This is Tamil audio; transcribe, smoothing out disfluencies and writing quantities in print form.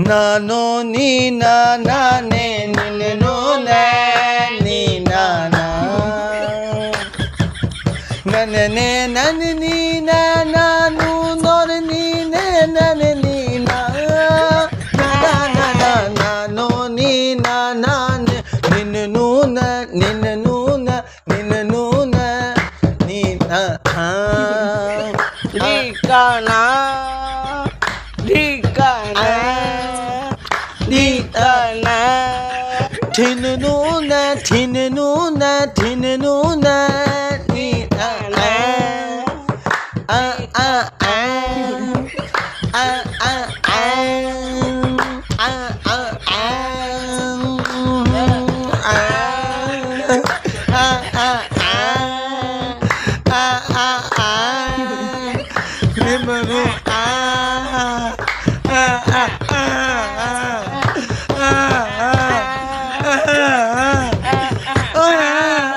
நானோ நீ நானே நின்னு நீ நானா நனனே நனனி நானு நோர் நீ நனனி நானோ நீ நானே நின்னு நீ Dikana Dikana Dikana Tinununa Tinununa Tinununa Ni